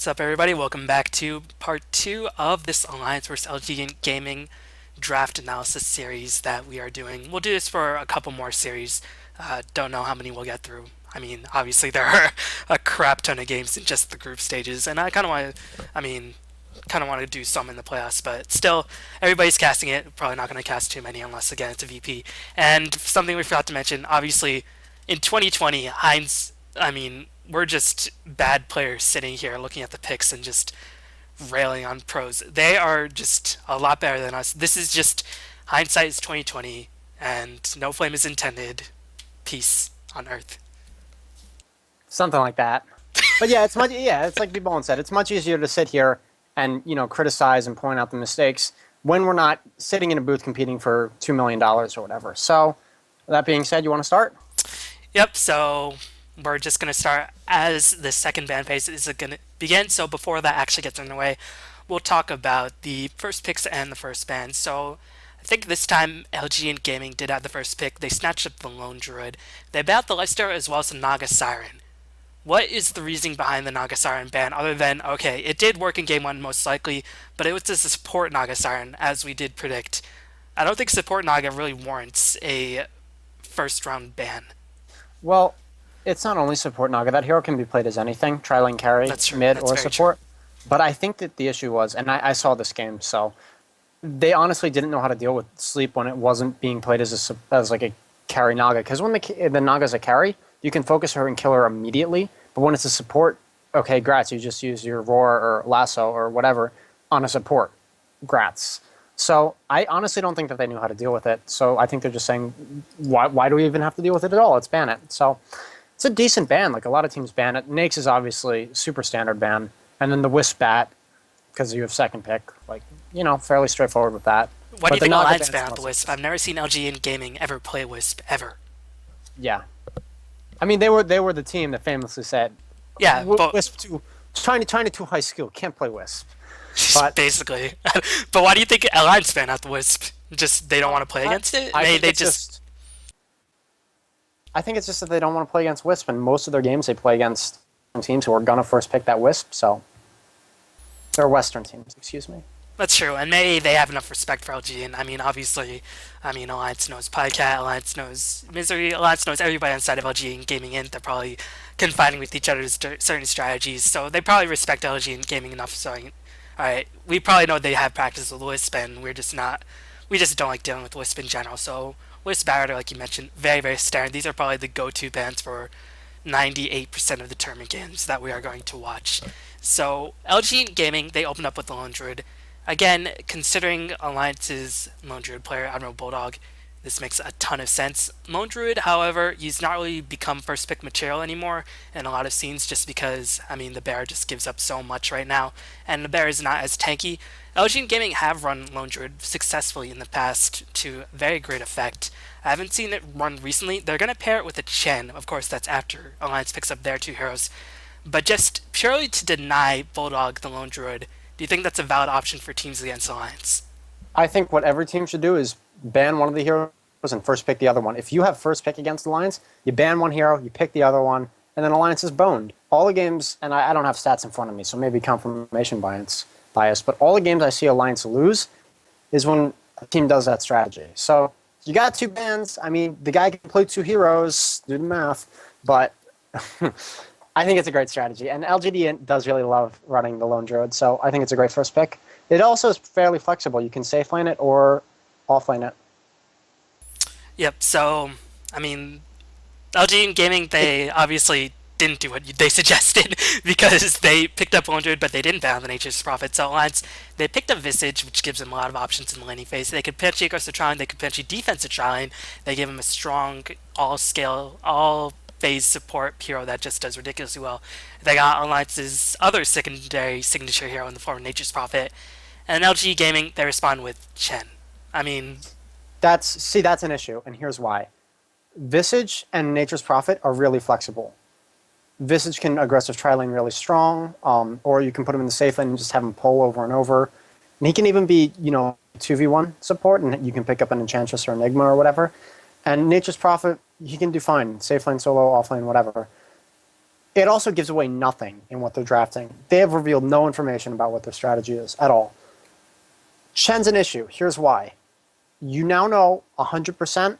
What's up, everybody? Welcome back to part two of this Alliance vs. LG Gaming draft analysis series that we are doing. We'll do this for a couple more series. Don't know how many we'll get through. I mean, obviously there are a crap ton of games in just the group stages, and I kind of want to, kind of want to do some in the playoffs, but still, everybody's casting it. Probably not going to cast too many unless, again, it's a VP. And something we forgot to mention, obviously, in 2020, we're just bad players sitting here looking at the picks and just railing on pros. They are just a lot better than us. This is just hindsight is 2020, and no flame is intended. Peace on earth. Something like that. But yeah, it's like B-Ballin said, it's much easier to sit here and, criticize and point out the mistakes when we're not sitting in a booth competing for $2 million or whatever. So, that being said, you want to start? Yep, so we're just going to start as the second ban phase is going to begin. So before that actually gets underway, we'll talk about the first picks and the first ban. So I think this time LG and Gaming did have the first pick. They snatched up the Lone Druid. They banned the Lifesteal as well as the Naga Siren. What is the reasoning behind the Naga Siren ban other than, okay, it did work in game one most likely, but it was to support Naga Siren as we did predict. I don't think support Naga really warrants a first round ban. Well, it's not only support Naga. That hero can be played as anything, tri-lane carry, mid, or support. True. But I think that the issue was, and I saw this game, so they honestly didn't know how to deal with sleep when it wasn't being played as like a carry Naga. Because when the Naga's a carry, you can focus her and kill her immediately. But when it's a support, okay, grats, you just use your Roar or Lasso or whatever on a support. Grats. So I honestly don't think that they knew how to deal with it. So I think they're just saying, why do we even have to deal with it at all? Let's ban it. So it's a decent ban. Like, a lot of teams ban it. Nakes is obviously super standard ban. And then the Wisp Bat, because you have second pick. Like, fairly straightforward with that. What do you think Alliance ban out the Wisp? I've never seen LG in gaming ever play Wisp, ever. Yeah. I mean, they were the team that famously said, yeah, but Wisp too high skill, can't play Wisp. But basically. But why do you think Alliance ban out the Wisp? Just they don't want to play against it? I think it's just that they don't want to play against Wisp, and most of their games they play against teams who are gonna first pick that Wisp, so they're Western teams, excuse me. That's true, and maybe they have enough respect for LG, and obviously, Alliance knows Pycat, Alliance knows Misery, Alliance knows everybody inside of LG and Gaming Int. They're probably confiding with each other's certain strategies, so they probably respect LG and Gaming enough, so alright, we probably know they have practice with Wisp, and we just don't like dealing with Wisp in general, so Wisp Barrier, like you mentioned, very, very standard. These are probably the go-to bans for 98% of the tournament games that we are going to watch. So, LG Gaming, they opened up with the Lone Druid. Again, considering Alliance's Lone Druid player, Admiral Bulldog, this makes a ton of sense. Lone Druid, however, he's not really become first pick material anymore in a lot of scenes just because, the bear just gives up so much right now, and the bear is not as tanky. LG Gaming have run Lone Druid successfully in the past to very great effect. I haven't seen it run recently. They're going to pair it with a Chen. Of course, that's after Alliance picks up their two heroes. But just purely to deny Bulldog the Lone Druid, do you think that's a valid option for teams against Alliance? I think what every team should do is ban one of the heroes and first pick the other one. If you have first pick against Alliance, you ban one hero, you pick the other one, and then Alliance is boned. All the games, and I don't have stats in front of me, so maybe confirmation bias, but all the games I see Alliance lose is when a team does that strategy. So you got two bans. The guy can play two heroes, do the math, but I think it's a great strategy. And LGD does really love running the Lone Druid, so I think it's a great first pick. It also is fairly flexible. You can safe lane it or off lane it. Yep, so, LG and Gaming, they obviously didn't do what they suggested because they picked up Lone Druid, but they didn't ban the Nature's Prophet. So Alliance, they picked up Visage, which gives them a lot of options in the laning phase. They could potentially aggressive tri-lane, they could potentially defensive tri-lane. They give them a strong, all-scale, all-phase support hero that just does ridiculously well. They got Alliance's other secondary signature hero in the form of Nature's Prophet. And LG Gaming, they respond with Chen. That's an issue, and here's why. Visage and Nature's Prophet are really flexible. Visage can aggressive tri-lane really strong, or you can put him in the safe lane and just have him pull over and over. And he can even be, 2v1 support, and you can pick up an Enchantress or Enigma or whatever. And Nature's Prophet, he can do fine. Safe lane, solo, off lane, whatever. it also gives away nothing in what they're drafting. They have revealed no information about what their strategy is at all. Shen's an issue. Here's why. You now know 100%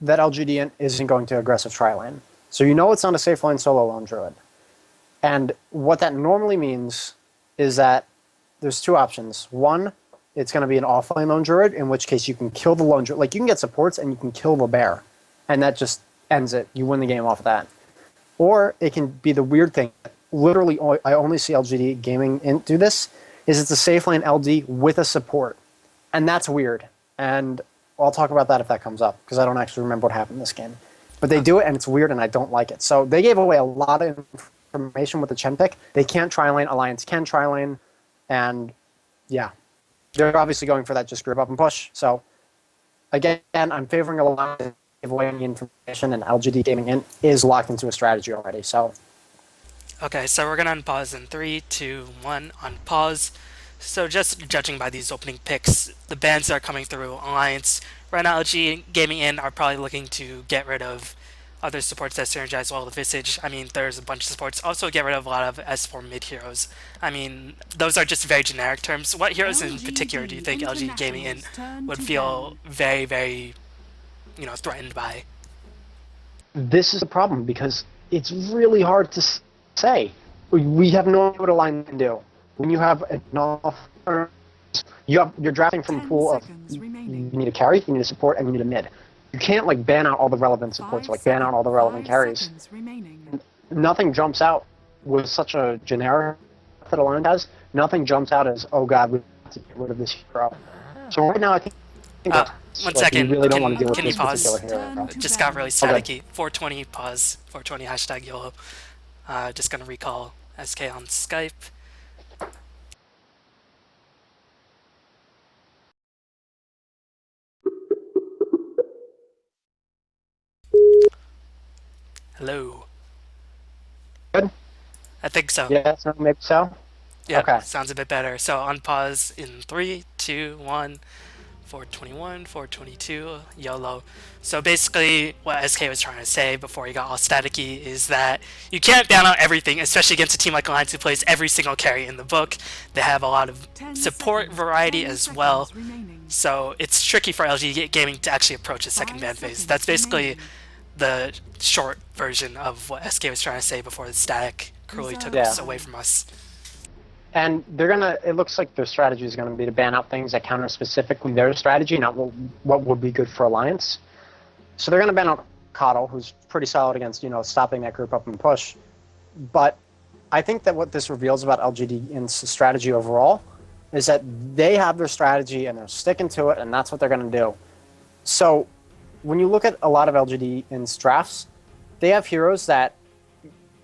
that LGD isn't going to aggressive tri-lane. So you know it's not a safe lane solo lone druid. And what that normally means is that there's two options. One, it's going to be an offlane lone druid, in which case you can kill the lone druid. Like, you can get supports and you can kill the bear. And that just ends it. You win the game off of that. Or it can be the weird thing. Literally, I only see LGD gaming do this, is it's a safe lane LD with a support. And that's weird. And I'll talk about that if that comes up, because I don't actually remember what happened in this game. But they do it, and it's weird, and I don't like it. So they gave away a lot of information with the Chen pick. They can't tri-lane. Alliance can tri-lane. And, yeah. They're obviously going for that just group up and push. So, again, I'm favoring Alliance to give away any information, and LGD Gaming Int is locked into a strategy already. So, okay, so we're going to unpause in 3, 2, 1, unpause. So just judging by these opening picks, the bans that are coming through, Alliance, right now LG Gaming In are probably looking to get rid of other supports that synergize well with Visage. I mean, there's a bunch of supports. Also get rid of a lot of S4 mid heroes. I mean, those are just very generic terms. What heroes in particular do you think LG Gaming In would feel very, very, threatened by? this is the problem, because it's really hard to say. We have no idea what a line can do. When you have enough, you're drafting from a pool of you need a carry, you need a support, and you need a mid. You can't like ban out all the relevant supports, like ban out all the relevant carries. Nothing jumps out with such a generic that a line has. Nothing jumps out as, oh god, we have to get rid of this hero. So right now, I think one second. we really don't want to deal with Can you this pause? particular hero. Just got really staticky. 420 pause. 420 hashtag YOLO. Just gonna recall SK on Skype. Hello. Good? I think so. Yeah, so maybe so? Yeah, Okay. sounds a bit better. So on pause in 3, 2, 1, 421, 422, YOLO. So basically, what SK was trying to say before he got all staticky is that you can't ban out everything, especially against a team like Alliance who plays every single carry in the book. They have a lot of support variety as well. So it's tricky for LG Gaming to actually approach a second ban phase. That's basically the short version of what SK was trying to say before the static cruelly took us away from us. And it looks like their strategy is gonna be to ban out things that counter specifically their strategy, not what would be good for Alliance. So they're gonna ban out Coddle, who's pretty solid against, stopping that group up and push. But I think that what this reveals about LGD's strategy overall is that they have their strategy and they're sticking to it, and that's what they're gonna do. So when you look at a lot of LGD's drafts, they have heroes that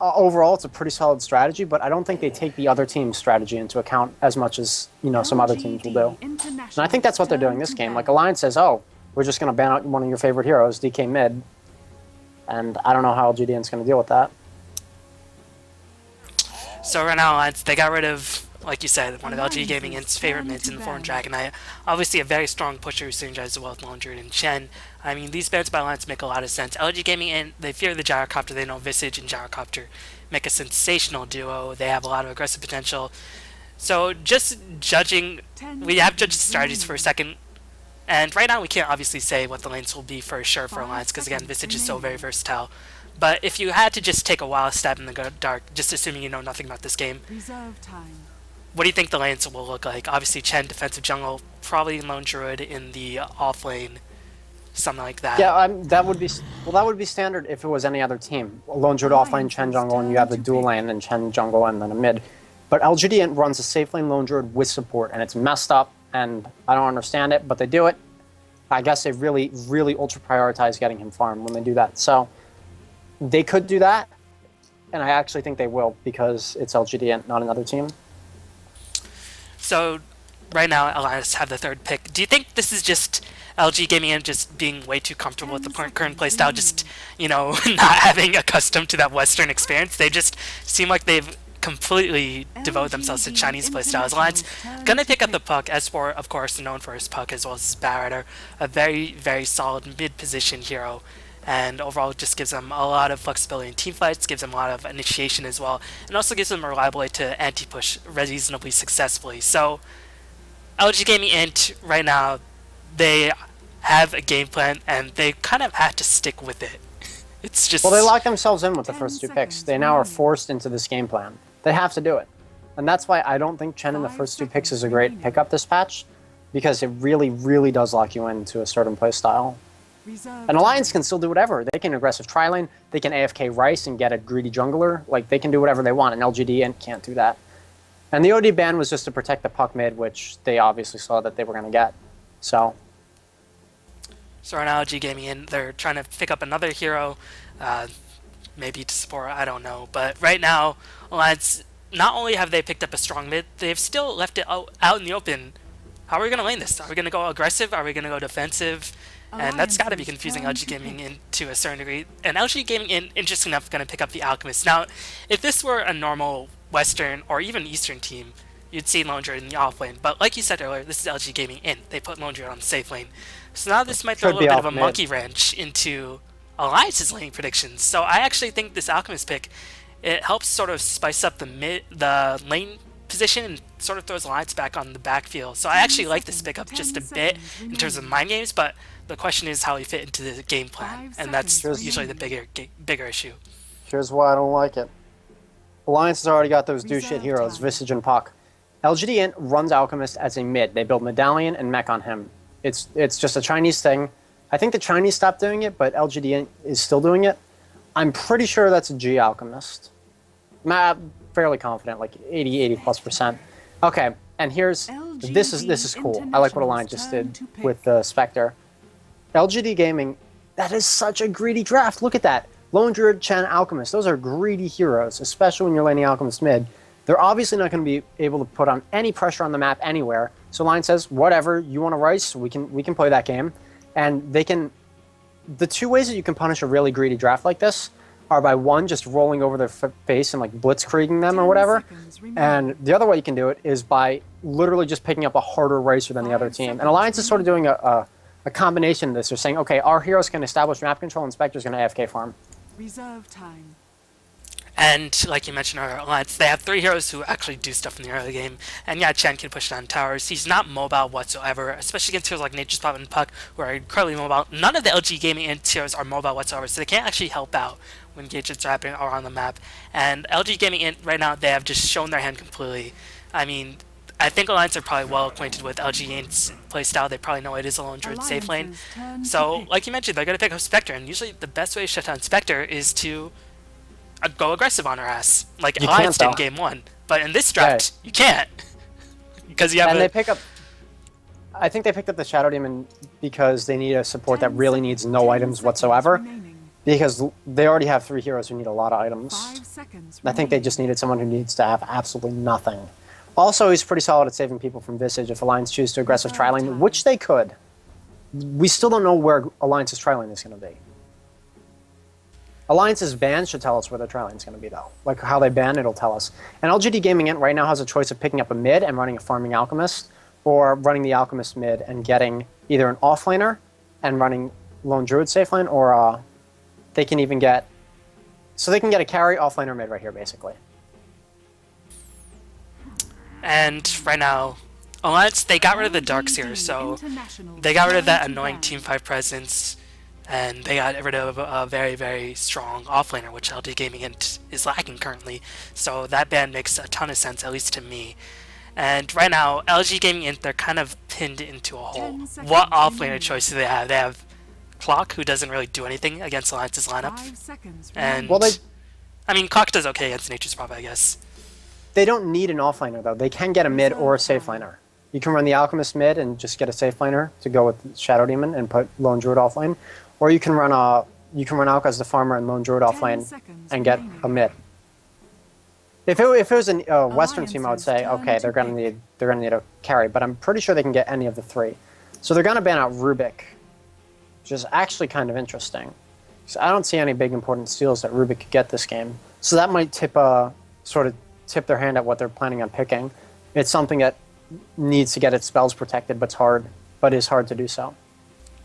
overall it's a pretty solid strategy, but I don't think they take the other team's strategy into account as much as some other teams will do. And I think that's what they're doing this game. Like, Alliance says, oh, we're just going to ban out one of your favorite heroes, DK mid, and I don't know how LGDN's going to deal with that. So right now, Alliance, they got rid of, like you said, one of LG Gaming Int's favorite mids in the form Dragon Knight. Obviously a very strong pusher who synergizes well with Lone Druid and Chen. I mean, these bans by Alliance make a lot of sense. LG Gaming Int, they fear the Gyrocopter. They know Visage and Gyrocopter make a sensational duo. They have a lot of aggressive potential. So just judging, we have judged strategies for a second. And right now we can't obviously say what the lanes will be for sure for Alliance, because again, Visage is so very versatile. But if you had to just take a wild stab in the dark, just assuming you know nothing about this game, what do you think the lanes will look like? Obviously Chen, defensive jungle, probably Lone Druid in the off lane, something like that. Yeah, that would be standard if it was any other team. Lone Druid off lane, Chen jungle, and you have the dual lane and Chen jungle and then a mid. But LGD runs a safe lane Lone Druid with support, and it's messed up, and I don't understand it, but they do it. I guess they really, really ultra prioritize getting him farmed when they do that. So they could do that, and I actually think they will, because it's LGD, not another team. So right now, Alliance have the third pick. Do you think this is just LG Gaming and just being way too comfortable with the current playstyle, just, not having accustomed to that Western experience? They just seem like they've completely devoted themselves to Chinese playstyles. Alliance gonna pick up the puck. S4, of course, known for his puck as well as his Batrider, a very, very solid mid-position hero. and overall it just gives them a lot of flexibility in team fights, gives them a lot of initiation as well, and also gives them a reliable way to anti-push reasonably successfully. So LG Gaming Int right now, they have a game plan and they kind of have to stick with it. It's just... Well, they locked themselves in with the first 2 picks. They now are forced into this game plan. They have to do it. And that's why I don't think Chen in the first 2 picks is a great pickup this patch, because it really, really does lock you into a certain play style. And Alliance can still do whatever. They can aggressive tri-lane, they can AFK Rice and get a greedy jungler. Like, they can do whatever they want, and LGD can't do that. And the OD ban was just to protect the puck mid, which they obviously saw that they were going to get. So right now, LG Gaming in, they're trying to pick up another hero, maybe to support, I don't know. But right now, Alliance, not only have they picked up a strong mid, they've still left it out in the open. How are we going to lane this? Are we going to go aggressive? Are we going to go defensive? And that's got to be confusing LG Gaming in to a certain degree. And LG Gaming in, interesting enough, going to pick up the Alchemist. Now, if this were a normal Western or even Eastern team, you'd see Lone Druid in the off lane. But like you said earlier, this is LG Gaming in. They put Lone Druid on the safe lane. So now this might throw a little bit of a monkey wrench into Alliance's laning predictions. So I actually think this Alchemist pick, it helps sort of spice up the lane position and sort of throws Alliance back on the backfield. So I actually like this pickup just a bit in terms of mind games, but the question is how we fit into the game plan, and that's usually the bigger issue. Here's why I don't like it. Alliance has already got those do-shit heroes, Visage and Puck. LGD.Int runs Alchemist as a mid. They build Medallion and Mech on him. It's just a Chinese thing. I think the Chinese stopped doing it, but LGD.Int is still doing it. I'm pretty sure that's a G Alchemist. I'm fairly confident, like 80+%. Okay, and here's this is cool. I like what Alliance just did with the Spectre. LGD Gaming, that is such a greedy draft. Look at that. Lone Druid, Chen, Alchemist. Those are greedy heroes, especially when you're laning Alchemist mid. They're obviously not going to be able to put on any pressure on the map anywhere. So Alliance says, whatever, you want to Rice, we can play that game. And they can... The 2 ways that you can punish a really greedy draft like this are by, 1, just rolling over their face and like blitzkrieging them or whatever. And the other way you can do it is by literally just picking up a harder Ricer than the other team. And Alliance is sort of doing a combination of this. They're saying, okay, our heroes can establish map control and Spectre's going to AFK farm. Reserve time. And like you mentioned earlier, Alliance, they have 3 heroes who actually do stuff in the early game. And yeah, Chen can push down towers. He's not mobile whatsoever, especially against heroes like Nature's Pop and Puck, who are incredibly mobile. None of the LG Gaming heroes are mobile whatsoever, so they can't actually help out when engagements are happening around the map. And LG Gaming right now, they have just shown their hand completely. I mean, I think Alliance are probably well acquainted with LG's playstyle. They probably know it is a Lone Druid safe lane. So, like you mentioned, they're going to pick up Spectre, and usually the best way to shut down Spectre is to go aggressive on her ass, like Alliance did in Game 1. But in this draft, you can't. Because you have they pick up... I think they picked up the Shadow Demon because they need a support that really needs no items whatsoever. Because they already have 3 heroes who need a lot of items. I think they just needed someone who needs to have absolutely nothing. Also, he's pretty solid at saving people from Visage if Alliance choose to aggressive tri-lane, which they could. We still don't know where Alliance's tri-lane is going to be. Alliance's ban should tell us where their tri-lane is going to be, though. Like how they ban, it'll tell us. And LGD Gaming right now has a choice of picking up a mid and running a farming Alchemist, or running the Alchemist mid and getting either an offlaner and running Lone Druid safe lane, or they can even get... So they can get a carry, offlaner, mid right here, basically. And right now, Alliance, they got rid of the Darks here, so they got rid of that annoying Team 5 presence, and they got rid of a very, very strong offlaner, which LG Gaming is lacking currently. So that ban makes a ton of sense, at least to me. And right now, LG Gaming, they're kind of pinned into a hole. What offlaner choice do they have? They have Clock, who doesn't really do anything against Alliance's lineup. And, well, I mean, Clock does okay against Nature's Pop, I guess. They don't need an offlaner, though. They can get a mid or a safe laner. You can run the Alchemist mid and just get a safe laner to go with Shadow Demon and put Lone Druid offlane. Or you can run Alka as the farmer and Lone Druid offlane and get a mid. If it was a Western team, I would say, okay, they're gonna need a carry, but I'm pretty sure they can get any of the 3. So they're gonna ban out Rubik, which is actually kind of interesting. So I don't see any big important steals that Rubik could get this game. So that might sort of tip their hand at what they're planning on picking. It's something that needs to get its spells protected, but is hard to do so.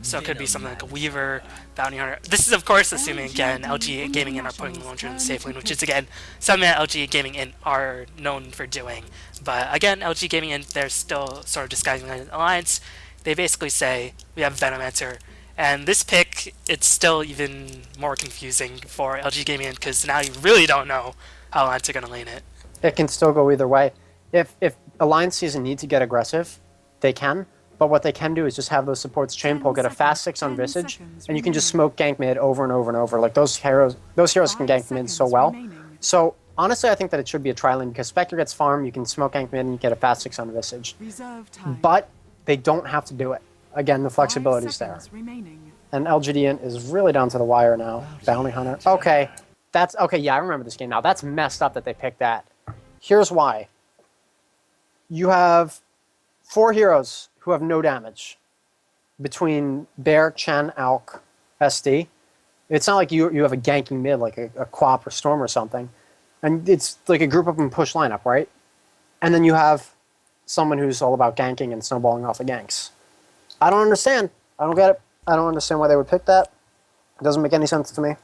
So it could be something like a Weaver, Bounty Hunter. This is, of course, assuming, again, LG Gaming Int are putting the launcher in the safe lane, which is, again, something that LG Gaming Int are known for doing. But, again, LG Gaming Int, they're still sort of disguising an alliance. They basically say, we have Venomancer. And this pick, it's still even more confusing for LG Gaming Int, because now you really don't know how Alliance are going to lane it. It can still go either way. If Alliance sees a need to get aggressive, they can. But what they can do is just have those supports chain pull, get a fast 6 on Visage, and you can just smoke gank mid over and over and over. Like those heroes can gank mid so well. So honestly, I think that it should be a tri-lane because Spectre gets farm, you can smoke gank mid and you get a fast 6 on Visage. But they don't have to do it. Again, the flexibility's there. And LGD.Int is really down to the wire now. Bounty Hunter. Okay. Yeah, I remember this game now. That's messed up that they picked that. Here's why. You have 4 heroes who have no damage between Bear, Chen, Alk, SD. It's not like you have a ganking mid like a Quap or Storm or something. And it's like a group of them push lineup, right? And then you have someone who's all about ganking and snowballing off the ganks. I don't understand. I don't get it. I don't understand why they would pick that. It doesn't make any sense to me.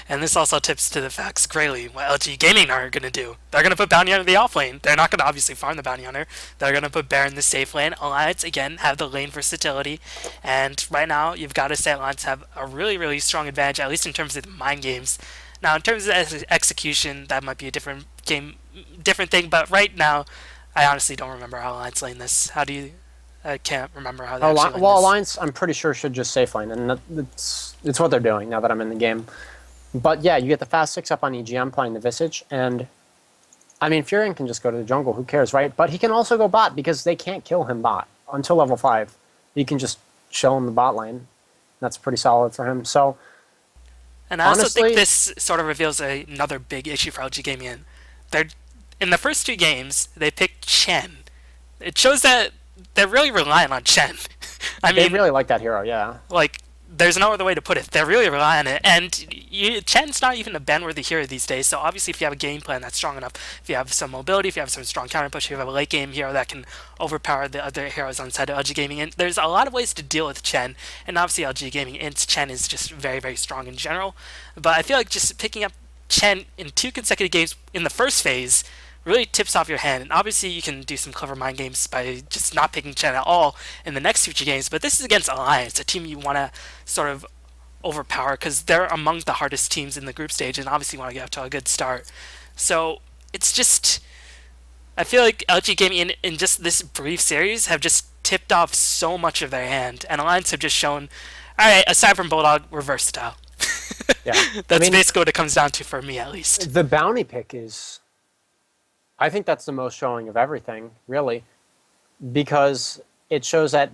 And this also tips to the facts greatly what LG Gaming are going to do. They're going to put Bounty Hunter in the off lane. They're not going to obviously farm the Bounty Hunter. They're going to put Bear in the safe lane. Alliance, again, have the lane versatility. And right now, you've got to say Alliance have a really, really strong advantage, at least in terms of the mind games. Now, in terms of execution, that might be a different thing. But right now, I honestly don't remember how Alliance lane this. How do you... I can't remember how they actually well, this. Alliance, I'm pretty sure, should just safe lane. And it's what they're doing now that I'm in the game. But yeah, you get the fast 6 up on EGM playing the Visage, and I mean, Furion can just go to the jungle, who cares, right? But he can also go bot because they can't kill him bot until level 5. He can just chill in the bot lane. That's pretty solid for him. So, and I also think this sort of reveals another big issue for LG Gaming. They're, in the first 2 games, they picked Chen. It shows that they're really relying on Chen. I mean, they really like that hero, yeah. Like, there's no other way to put it. They're really relying on it. And Chen's not even a ban-worthy hero these days, so obviously if you have a game plan that's strong enough, if you have some mobility, if you have some strong counter push, if you have a late game hero that can overpower the other heroes on the side of LG Gaming, and there's a lot of ways to deal with Chen, and obviously LG Gaming Int's Chen is just very, very strong in general. But I feel like just picking up Chen in 2 consecutive games in the first phase really tips off your hand. And obviously you can do some clever mind games by just not picking Chen at all in the next future games, but this is against Alliance, a team you want to sort of overpower because they're among the hardest teams in the group stage and obviously want to get up to a good start. So it's just, I feel like LG Gaming in just this brief series have just tipped off so much of their hand, and Alliance have just shown, alright, aside from Bulldog, we're versatile. Yeah. That's basically what it comes down to for me, at least. The bounty pick is, I think that's the most showing of everything, really, because it shows that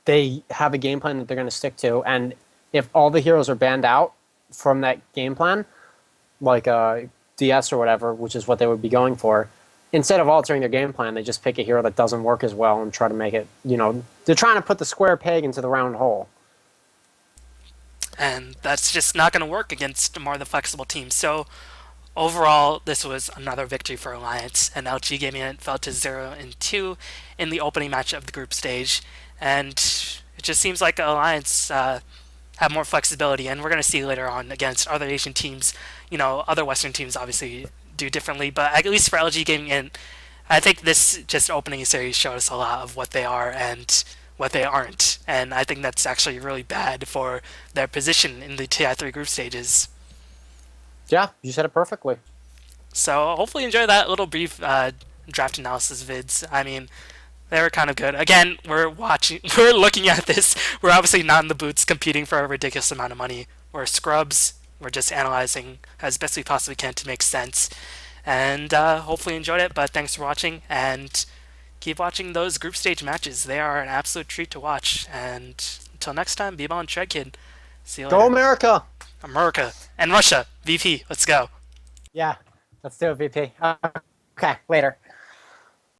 they have a game plan that they're going to stick to, and if all the heroes are banned out from that game plan, like DS or whatever, which is what they would be going for, instead of altering their game plan, they just pick a hero that doesn't work as well and try to make it, they're trying to put the square peg into the round hole. And that's just not going to work against more of the flexible teams. So overall, this was another victory for Alliance, and LG Gaming fell to 0-2 in the opening match of the group stage. And it just seems like Alliance have more flexibility, and we're going to see later on against other Asian teams. Other Western teams obviously do differently, but at least for LG Gaming, I think this just opening series showed us a lot of what they are and what they aren't. And I think that's actually really bad for their position in the TI3 group stages. Yeah, you said it perfectly. So hopefully enjoy that little brief draft analysis vids. I mean, they were kind of good. Again, we're looking at this. We're obviously not in the boots competing for a ridiculous amount of money. We're scrubs. We're just analyzing as best we possibly can to make sense. And hopefully enjoyed it, but thanks for watching, and keep watching those group stage matches. They are an absolute treat to watch. And until next time, be on Tread Kid. See you later. Go America! America. And Russia. VP. Let's go. Yeah, let's do it, VP. Okay, later.